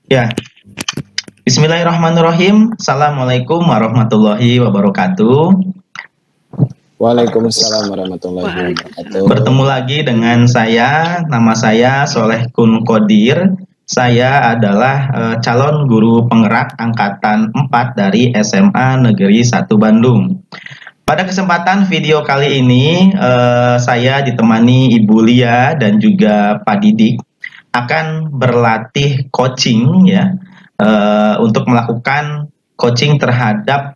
Ya, Bismillahirrahmanirrahim. Assalamualaikum warahmatullahi wabarakatuh. Waalaikumsalam warahmatullahi wabarakatuh. Bertemu lagi dengan saya, nama saya Soleh Kun Kodir. Saya adalah calon guru penggerak angkatan 4 dari SMA Negeri 1 Bandung. Pada kesempatan video kali ini, saya ditemani Ibu Lia dan juga Pak Didik akan berlatih coaching ya, untuk melakukan coaching terhadap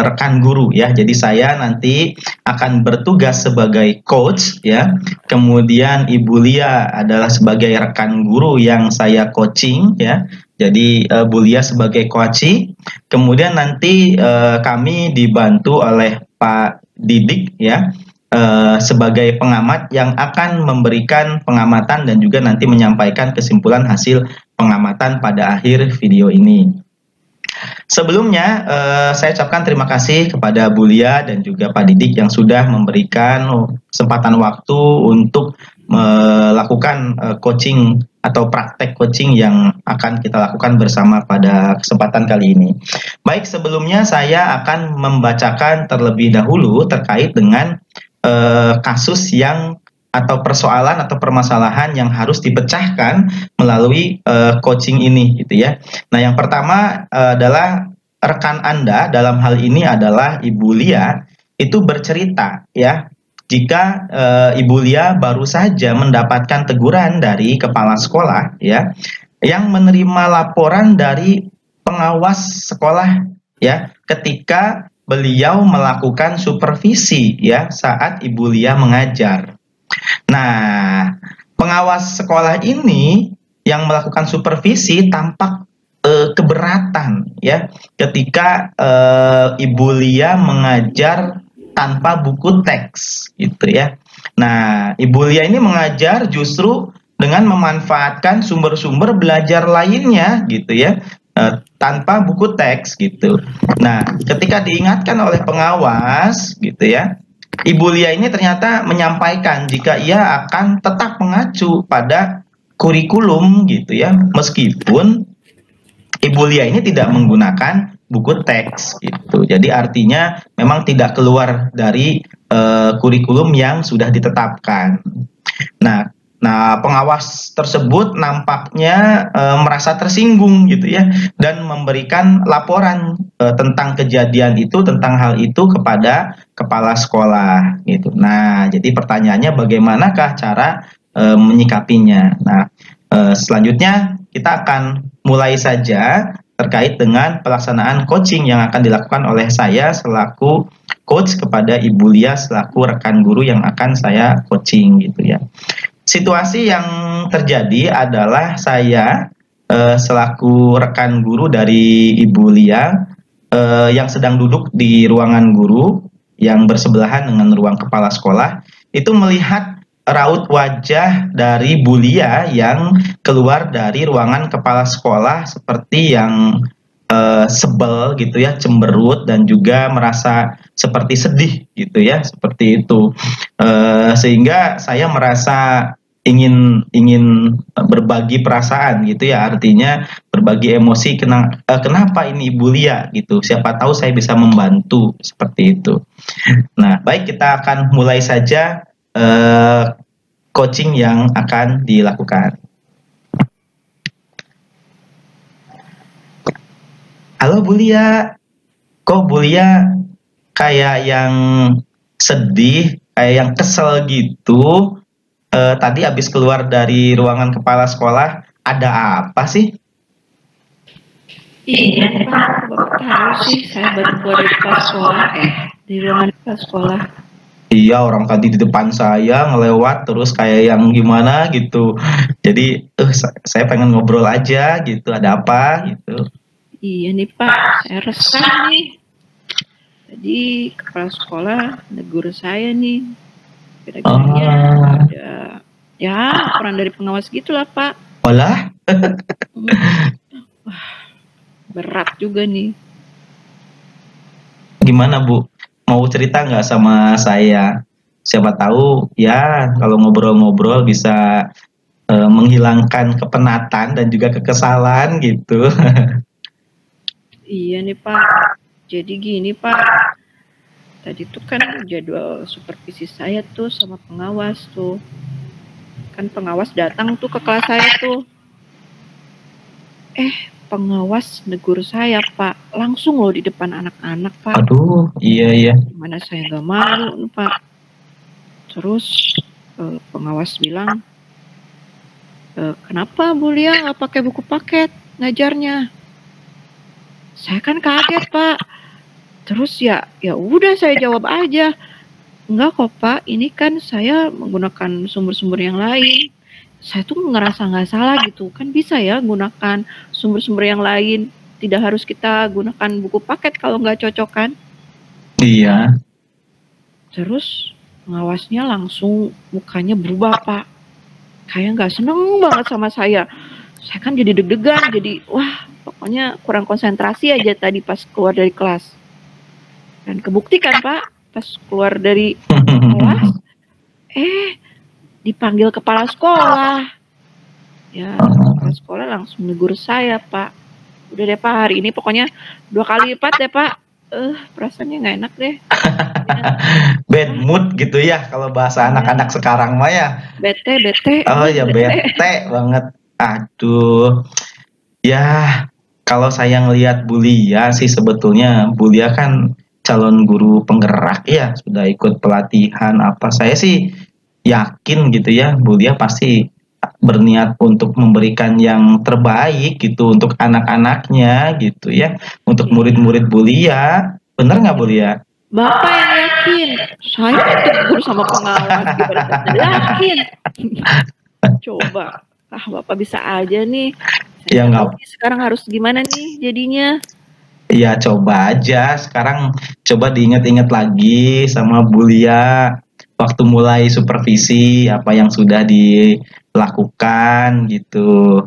rekan guru ya. Jadi saya nanti akan bertugas sebagai coach ya. Kemudian Ibu Lia adalah sebagai rekan guru yang saya coaching ya. Jadi Bu Lia sebagai coachee. Kemudian nanti kami dibantu oleh Pak Didik ya, sebagai pengamat yang akan memberikan pengamatan dan juga nanti menyampaikan kesimpulan hasil pengamatan pada akhir video ini. Sebelumnya, saya ucapkan terima kasih kepada Bu Lia dan juga Pak Didik yang sudah memberikan kesempatan waktu untuk melakukan coaching atau praktek coaching yang akan kita lakukan bersama pada kesempatan kali ini. Baik, sebelumnya saya akan membacakan terlebih dahulu terkait dengan kasus yang atau persoalan atau permasalahan yang harus dipecahkan melalui coaching ini gitu ya. Nah, yang pertama adalah rekan Anda dalam hal ini adalah Ibu Lia itu bercerita ya, jika Ibu Lia baru saja mendapatkan teguran dari kepala sekolah ya, yang menerima laporan dari pengawas sekolah ya, ketika beliau melakukan supervisi ya saat Ibu Lia mengajar. Nah, pengawas sekolah ini yang melakukan supervisi tampak keberatan ya ketika Ibu Lia mengajar tanpa buku teks gitu ya. Nah, Ibu Lia ini mengajar justru dengan memanfaatkan sumber-sumber belajar lainnya gitu ya, tanpa buku teks gitu. Nah, ketika diingatkan oleh pengawas gitu ya, Ibu Lia ini ternyata menyampaikan jika ia akan tetap mengacu pada kurikulum gitu ya, meskipun Ibu Lia ini tidak menggunakan buku teks gitu. Jadi artinya memang tidak keluar dari kurikulum yang sudah ditetapkan. Nah, pengawas tersebut nampaknya merasa tersinggung gitu ya, dan memberikan laporan tentang kejadian itu, tentang hal itu kepada kepala sekolah gitu. Nah, jadi pertanyaannya bagaimanakah cara menyikapinya? Nah, selanjutnya kita akan mulai saja terkait dengan pelaksanaan coaching yang akan dilakukan oleh saya selaku coach kepada Ibu Lia selaku rekan guru yang akan saya coaching gitu ya. Situasi yang terjadi adalah saya selaku rekan guru dari Ibu Lia yang sedang duduk di ruangan guru yang bersebelahan dengan ruang kepala sekolah, itu melihat raut wajah dari Bu Lia yang keluar dari ruangan kepala sekolah seperti yang sebel gitu ya, cemberut dan juga merasa seperti sedih gitu ya, seperti itu. Sehingga saya merasa ingin berbagi perasaan gitu ya, artinya berbagi emosi, kenapa ini Ibu Lia gitu, siapa tahu saya bisa membantu seperti itu. Nah, baik, kita akan mulai saja coaching yang akan dilakukan. Halo Bu Lia, kok Bu Lia kayak yang sedih, kayak yang kesel gitu? Tadi habis keluar dari ruangan kepala sekolah, ada apa sih? Iya Pak, Bapak tahu sih saya baru keluar dari kelas sekolah, di ruangan kelas sekolah. Iya, orang tadi di depan saya ngelewat terus kayak yang gimana gitu. Jadi, saya pengen ngobrol aja gitu, ada apa gitu. Iya nih Pak, saya resah nih. Tadi kepala sekolah negur saya nih. Kira-kiranya ada ya laporan dari pengawas gitulah Pak. Olah? Wah, berat juga nih. Gimana Bu? Mau cerita nggak sama saya? Siapa tahu ya kalau ngobrol-ngobrol bisa menghilangkan kepenatan dan juga kekesalan gitu. Iya nih Pak. Jadi gini Pak, tadi tuh kan jadwal supervisi saya tuh sama pengawas tuh. Kan pengawas datang tuh ke kelas saya tuh. Pengawas negur saya Pak, langsung loh di depan anak-anak Pak. Aduh, iya. Gimana saya nggak malu Pak. Terus pengawas bilang, kenapa Bu Lia nggak pakai buku paket ngajarnya? Saya kan kaget Pak. Terus ya udah saya jawab aja, enggak kok Pak, ini kan saya menggunakan sumber-sumber yang lain. Saya tuh ngerasa nggak salah gitu, kan bisa ya gunakan sumber-sumber yang lain. Tidak harus kita gunakan buku paket kalau nggak cocok kan. Iya. Terus pengawasnya langsung mukanya berubah Pak. Kayak nggak seneng banget sama saya. Saya kan jadi deg-degan, jadi wah pokoknya kurang konsentrasi aja tadi pas keluar dari kelas. Dan kebuktikan Pak, pas keluar dari kelas, dipanggil kepala sekolah. Ya, kepala sekolah langsung negur saya Pak. Udah deh Pak, hari ini pokoknya 2 kali lipat deh Pak. Perasaannya nggak enak deh. Bad mood gitu ya kalau bahasa anak-anak sekarang mah ya. Bete. Oh ya bete banget. Aduh. Ya, kalau saya ngelihat Bu Lia sih sebetulnya Bu Lia kan calon guru penggerak ya, sudah ikut pelatihan apa. Saya sih yakin gitu ya, Bu Lia pasti berniat untuk memberikan yang terbaik gitu untuk anak-anaknya gitu ya, untuk murid-murid Bu Lia. Bener nggak Bu Lia? Bapak yang yakin, saya tegur sama pengawas gimana saya yakin. Coba, Bapak bisa aja nih. Ya nggak. Sekarang harus gimana nih jadinya? Ya coba aja sekarang, coba diingat-ingat lagi sama Bu Lia waktu mulai supervisi apa yang sudah dilakukan gitu,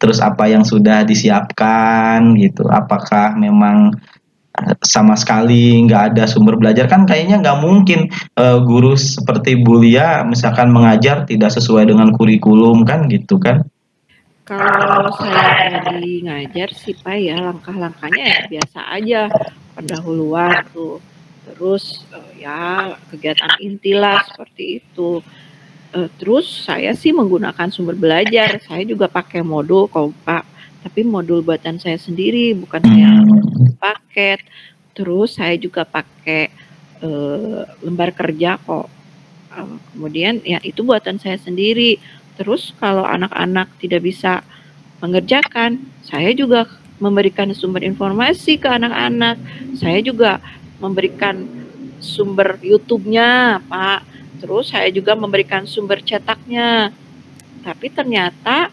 terus apa yang sudah disiapkan gitu, apakah memang sama sekali nggak ada sumber belajar. Kan kayaknya nggak mungkin guru seperti Bu Lia misalkan mengajar tidak sesuai dengan kurikulum kan gitu kan. Kalau saya tadi ngajar sih Pak ya, langkah-langkahnya ya biasa aja, pendahuluan tuh. Terus ya kegiatan intilah seperti itu. Terus saya sih menggunakan sumber belajar, saya juga pakai modul kok Pak, tapi modul buatan saya sendiri, bukan saya paket. Terus saya juga pakai lembar kerja kok. Kemudian ya itu buatan saya sendiri. Terus kalau anak-anak tidak bisa mengerjakan, saya juga memberikan sumber informasi ke anak-anak. Saya juga memberikan sumber YouTube-nya, Pak. Terus saya juga memberikan sumber cetaknya. Tapi ternyata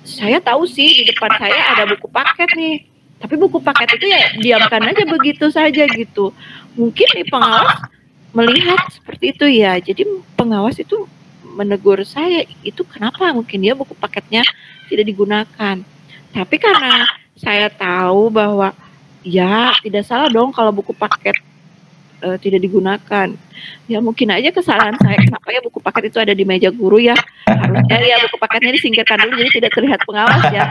saya tahu sih di depan saya ada buku paket nih. Tapi buku paket itu ya diamkan aja begitu saja gitu. Mungkin nih pengawas melihat seperti itu ya. Jadi pengawas itu menegur saya, itu kenapa mungkin dia buku paketnya tidak digunakan. Tapi karena saya tahu bahwa ya tidak salah dong kalau buku paket tidak digunakan. Ya mungkin aja kesalahan saya, kenapa ya buku paket itu ada di meja guru ya. Harusnya ya buku paketnya disingkirkan dulu jadi tidak terlihat pengawas ya.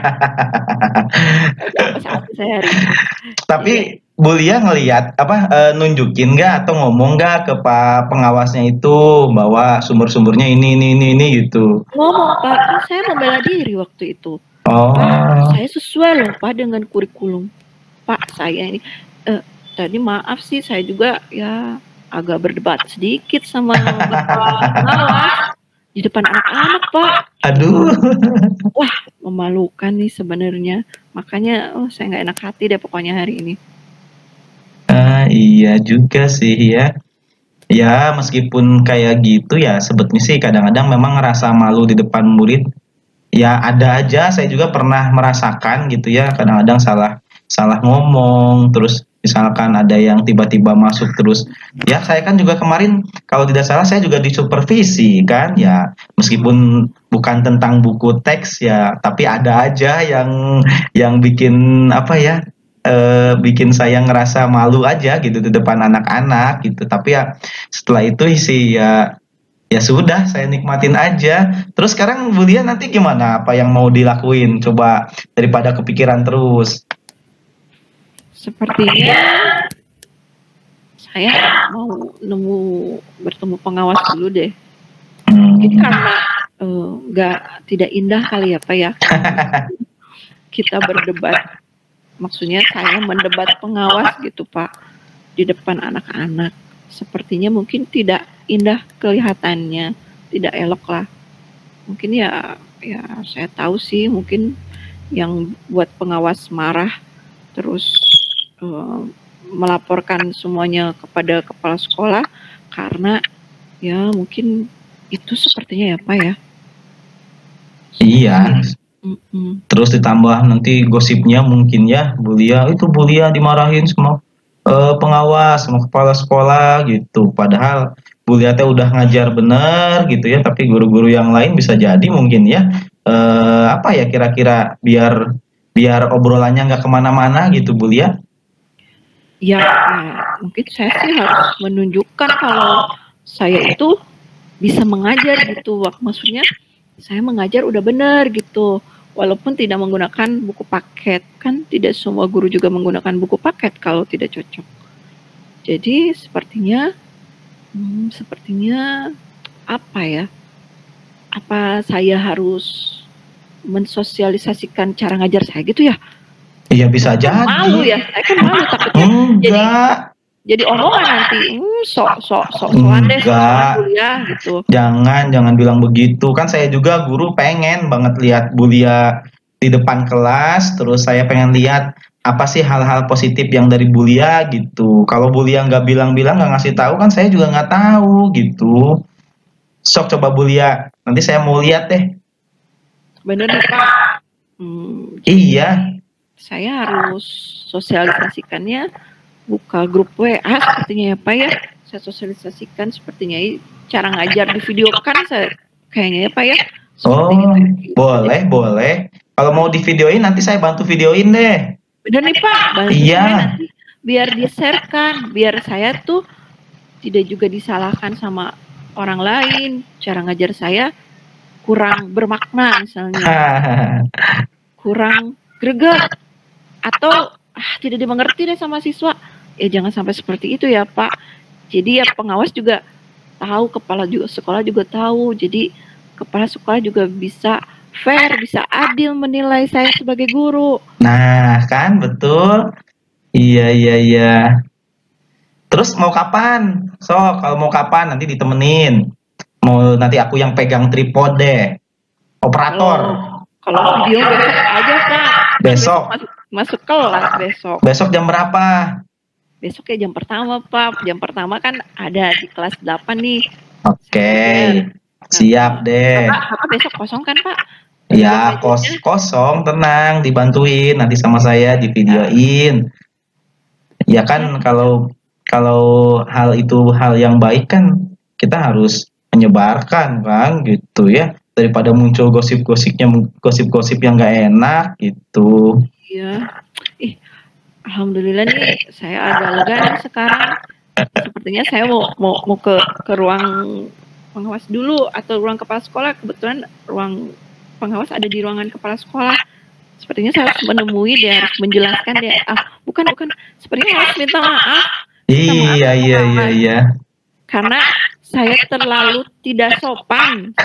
Saya hari ini. Tapi Bu Lia ngelihat nunjukin nggak atau ngomong nggak ke Pak pengawasnya itu bahwa sumber-sumbernya ini gitu? Ngomong Pak, kan saya membela diri waktu itu. Oh. Pak, saya sesuai loh Pak dengan kurikulum. Pak, saya ini tadi maaf sih saya juga ya agak berdebat sedikit sama Bapak pengawas di depan anak-anak Pak. Aduh. Wah, memalukan nih sebenarnya. Makanya saya nggak enak hati deh pokoknya hari ini. Iya juga sih ya. Ya meskipun kayak gitu ya sebetulnya sih kadang-kadang memang ngerasa malu di depan murid. Ya ada aja, saya juga pernah merasakan gitu ya, kadang-kadang salah ngomong, terus misalkan ada yang tiba-tiba masuk terus. Ya saya kan juga kemarin kalau tidak salah saya juga disupervisi kan ya, meskipun bukan tentang buku teks ya, tapi ada aja yang bikin apa ya, bikin saya ngerasa malu aja gitu di depan anak-anak gitu. Tapi ya setelah itu sih ya Ya sudah, saya nikmatin aja. Terus sekarang Bulia nanti gimana? Apa yang mau dilakuin? Coba daripada kepikiran terus. Sepertinya saya mau bertemu pengawas dulu deh. Mungkin Hmm. karena nggak tidak indah kali ya Pak ya. Kita berdebat, maksudnya saya mendebat pengawas gitu Pak di depan anak-anak. Sepertinya mungkin tidak indah kelihatannya, tidak elok lah. Mungkin ya saya tahu sih mungkin yang buat pengawas marah terus melaporkan semuanya kepada kepala sekolah karena ya mungkin itu sepertinya ya Pak ya. Iya. Mm-mm. Terus ditambah nanti gosipnya mungkin ya, Bulia dimarahin sama pengawas, sama kepala sekolah gitu. Padahal Bulia teh udah ngajar bener gitu ya, tapi guru-guru yang lain bisa jadi mungkin ya apa ya kira-kira biar obrolannya nggak kemana-mana gitu Bulia. Ya, mungkin saya sih harus menunjukkan kalau saya itu bisa mengajar gitu. Maksudnya saya mengajar udah benar gitu. Walaupun tidak menggunakan buku paket. Kan tidak semua guru juga menggunakan buku paket kalau tidak cocok. Jadi sepertinya apa ya? Apa saya harus mensosialisasikan cara ngajar saya gitu ya? Iya bisa jadi. Malu ya, saya kan malu takutnya Enggak. jadi omongan nanti sok Enggak. kuliah gitu. Jangan bilang begitu. Kan saya juga guru pengen banget lihat Bulia di depan kelas. Terus saya pengen lihat apa sih hal-hal positif yang dari Bulia gitu. Kalau Bulia nggak bilang-bilang, nggak ngasih tahu kan saya juga nggak tahu gitu. Sok coba Bulia. Nanti saya mau lihat deh. Bener nih Pak. Iya. Saya harus sosialisasikannya, buka grup WA sepertinya ya Pak ya. Saya sosialisasikan sepertinya cara ngajar di video kan saya kayaknya ya Pak ya. Boleh. Kalau mau di videoin nanti saya bantu videoin deh. Bener nih Pak, bantu saya nanti biar di-sharekan, biar saya tuh tidak juga disalahkan sama orang lain. Cara ngajar saya kurang bermakna misalnya. Kurang greget atau tidak dimengerti deh sama siswa. Ya jangan sampai seperti itu ya Pak. Jadi ya pengawas juga tahu, kepala juga sekolah juga tahu. Jadi kepala sekolah juga bisa fair, bisa adil menilai saya sebagai guru. Nah, kan betul. Iya. Terus mau kapan? Kalau mau kapan nanti ditemenin. Mau nanti aku yang pegang tripod deh. Operator. Kalau video besok aja Pak. Besok masuk kelas besok. Besok jam berapa? Besok ya jam pertama Pak. Jam pertama kan ada di kelas 8 nih. Oke. Siap deh. Bapak besok kosong kan Pak? Ya kosong, tenang, dibantuin nanti sama saya di videoin. Ya kan kalau hal itu hal yang baik kan kita harus menyebarkan kan gitu ya, daripada muncul gosip yang nggak enak gitu. Iya. Alhamdulillah nih saya agak lega nih sekarang. Sepertinya saya mau ke ruang pengawas dulu atau ruang kepala sekolah. Kebetulan ruang pengawas ada di ruangan kepala sekolah. Sepertinya saya harus menemui dia, harus menjelaskan dia. Bukan. Sepertinya harus minta maaf. Iya. Karena saya terlalu tidak sopan.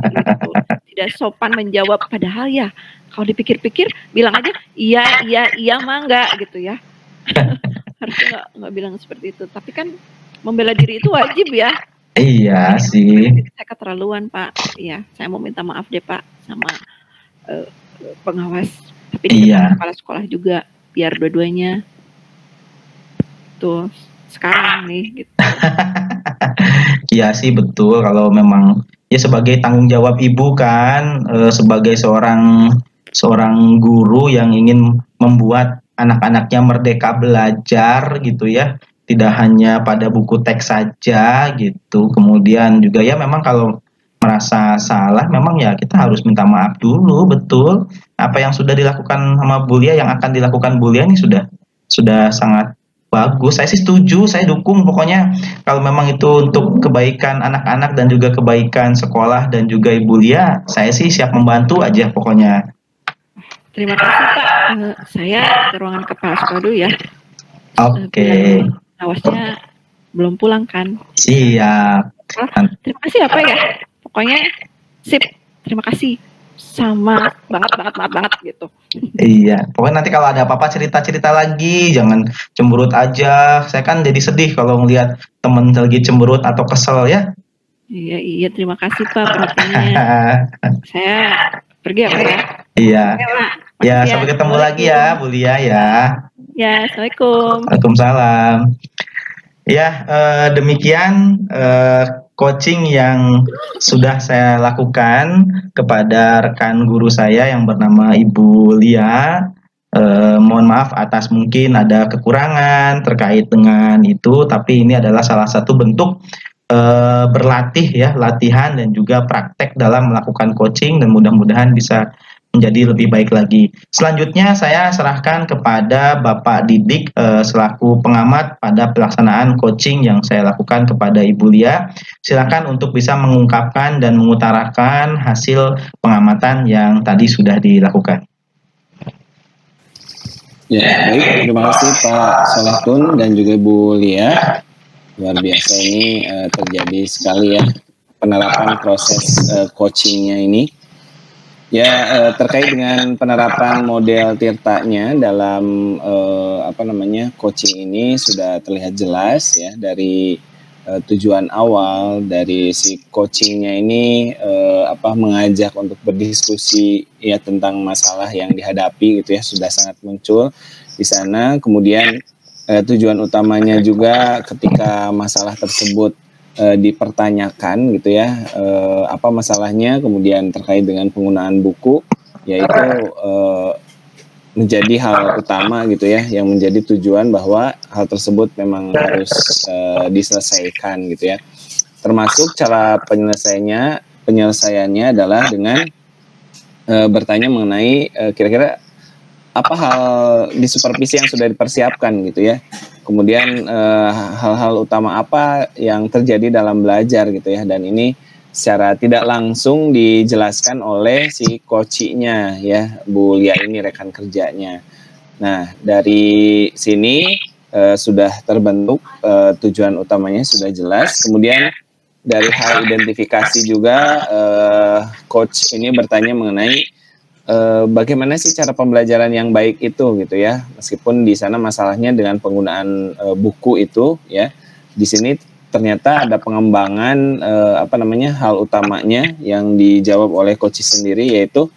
Gitu. Tidak sopan menjawab, padahal ya kalau dipikir-pikir bilang aja iya mah gitu ya. Harusnya nggak bilang seperti itu. Tapi kan membela diri itu wajib ya. Iya sih. Saya keterlaluan Pak. Iya, saya mau minta maaf deh Pak sama pengawas. Tapi di depan kepala sekolah juga, biar dua-duanya tuh sekarang nih gitu. Iya sih betul, kalau memang ya sebagai tanggung jawab ibu kan, sebagai seorang guru yang ingin membuat anak-anaknya merdeka belajar gitu ya, tidak hanya pada buku teks saja gitu. Kemudian juga ya memang kalau merasa salah memang ya kita harus minta maaf dulu, betul. Apa yang sudah dilakukan sama Bulia, yang akan dilakukan Bulia ini sudah sangat Bagus, saya sih setuju, saya dukung pokoknya kalau memang itu untuk kebaikan anak-anak dan juga kebaikan sekolah dan juga Ibu Lia, saya sih siap membantu aja pokoknya. Terima kasih Pak. Saya ke ruangan kepala sekolah dulu ya. Oke, Awasnya belum pulang kan. siap. Terima kasih ya Pak ya. Pokoknya sip. Terima kasih. Sama banget gitu. Iya, pokoknya nanti kalau ada apa-apa cerita-cerita lagi, jangan cemberut aja. Saya kan jadi sedih kalau ngelihat temen lagi cemberut atau kesel ya. Iya, terima kasih Pak perhatiannya. Saya pergi ya Pak ya. Iya. Oke, Pak. Ya, Makasih sampai ketemu lagi ya, Bu Lia ya. Ya, Assalamualaikum. Waalaikumsalam. Ya, demikian coaching yang sudah saya lakukan kepada rekan guru saya yang bernama Ibu Lia. Mohon maaf atas mungkin ada kekurangan terkait dengan itu, tapi ini adalah salah satu bentuk berlatih ya, latihan dan juga praktek dalam melakukan coaching dan mudah-mudahan bisa menjadi lebih baik lagi. Selanjutnya saya serahkan kepada Bapak Didik selaku pengamat pada pelaksanaan coaching yang saya lakukan kepada Ibu Lia. Silakan untuk bisa mengungkapkan dan mengutarakan hasil pengamatan yang tadi sudah dilakukan. Ya, baik. Terima kasih Pak Solehkun dan juga Bu Lia. Luar biasa ini terjadi sekali ya penerapan proses coachingnya ini. Ya, terkait dengan penerapan model Tirtanya dalam coaching ini sudah terlihat jelas ya dari tujuan awal dari si coachingnya ini mengajak untuk berdiskusi ya tentang masalah yang dihadapi gitu ya, sudah sangat muncul di sana. Kemudian tujuan utamanya juga ketika masalah tersebut dipertanyakan gitu ya, apa masalahnya, kemudian terkait dengan penggunaan buku, yaitu menjadi hal utama gitu ya, yang menjadi tujuan bahwa hal tersebut memang harus diselesaikan gitu ya. Termasuk cara penyelesaiannya adalah dengan bertanya mengenai kira-kira apa hal di supervisi yang sudah dipersiapkan gitu ya. Kemudian hal-hal utama apa yang terjadi dalam belajar gitu ya, dan ini secara tidak langsung dijelaskan oleh si coachnya ya, Bu Lia ini rekan kerjanya. Nah, dari sini sudah terbentuk tujuan utamanya sudah jelas. Kemudian dari hal identifikasi juga coach ini bertanya mengenai bagaimana sih cara pembelajaran yang baik itu gitu ya, meskipun di sana masalahnya dengan penggunaan buku itu ya, di sini ternyata ada pengembangan hal utamanya yang dijawab oleh coach sendiri, yaitu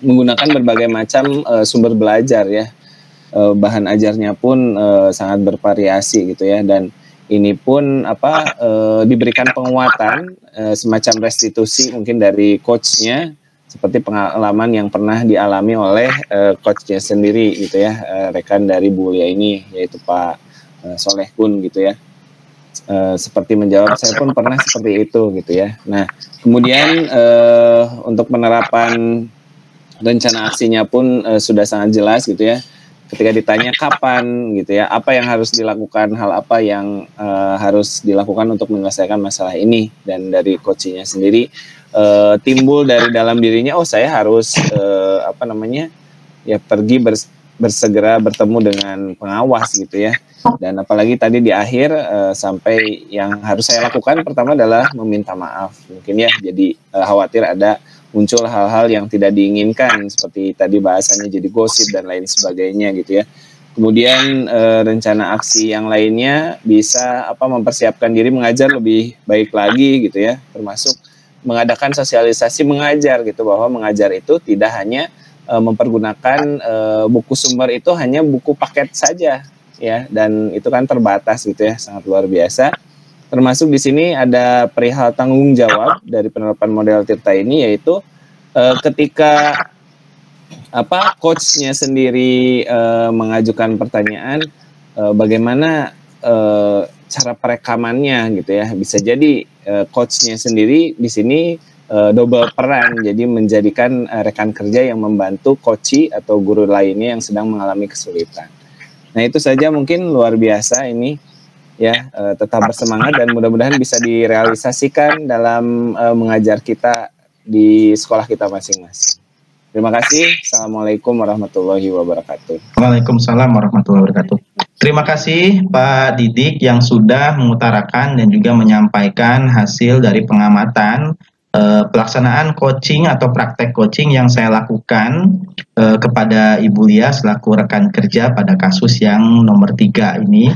menggunakan berbagai macam sumber belajar ya, bahan ajarnya pun sangat bervariasi gitu ya, dan ini pun diberikan penguatan semacam restitusi mungkin dari coachnya, seperti pengalaman yang pernah dialami oleh coachnya sendiri gitu ya, rekan dari Bu Lia ini, yaitu Pak Solehkun gitu ya. Seperti menjawab, saya pun pernah seperti itu gitu ya. Nah, kemudian untuk penerapan rencana aksinya pun sudah sangat jelas gitu ya. Ketika ditanya kapan gitu ya, apa yang harus dilakukan, hal apa yang harus dilakukan untuk menyelesaikan masalah ini, dan dari coachnya sendiri timbul dari dalam dirinya, oh saya harus pergi bersegera bertemu dengan pengawas gitu ya. Dan apalagi tadi di akhir sampai yang harus saya lakukan pertama adalah meminta maaf mungkin ya, jadi khawatir ada muncul hal-hal yang tidak diinginkan seperti tadi bahasanya jadi gosip dan lain sebagainya gitu ya. Kemudian rencana aksi yang lainnya bisa mempersiapkan diri mengajar lebih baik lagi gitu ya, termasuk mengadakan sosialisasi mengajar gitu, bahwa mengajar itu tidak hanya mempergunakan buku sumber itu hanya buku paket saja ya, dan itu kan terbatas gitu ya, sangat luar biasa. Termasuk di sini ada perihal tanggung jawab dari penerapan model Tirta ini, yaitu ketika coachnya sendiri mengajukan pertanyaan, bagaimana cara perekamannya gitu ya. Bisa jadi coachnya sendiri di sini double peran, jadi menjadikan rekan kerja yang membantu coach atau guru lainnya yang sedang mengalami kesulitan. Nah, itu saja mungkin luar biasa ini ya, tetap bersemangat dan mudah-mudahan bisa direalisasikan dalam mengajar kita di sekolah kita masing-masing. Terima kasih. Assalamualaikum warahmatullahi wabarakatuh. Waalaikumsalam warahmatullahi wabarakatuh. Terima kasih Pak Didik yang sudah mengutarakan dan juga menyampaikan hasil dari pengamatan pelaksanaan coaching atau praktek coaching yang saya lakukan kepada Ibu Lia selaku rekan kerja pada kasus yang nomor 3 ini.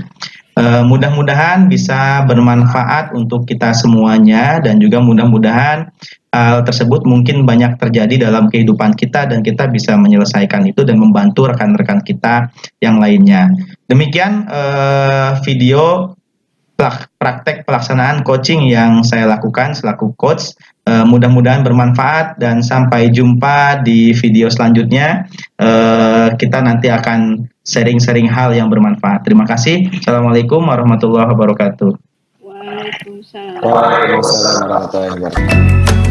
Mudah-mudahan bisa bermanfaat untuk kita semuanya dan juga mudah-mudahan hal tersebut mungkin banyak terjadi dalam kehidupan kita dan kita bisa menyelesaikan itu dan membantu rekan-rekan kita yang lainnya. Demikian video praktek pelaksanaan coaching yang saya lakukan selaku coach. Mudah-mudahan bermanfaat dan sampai jumpa di video selanjutnya. Kita nanti akan sharing-sharing hal yang bermanfaat. Terima kasih. Assalamualaikum warahmatullahi wabarakatuh. Waalaikumsalam. Waalaikumsalam warahmatullahi wabarakatuh.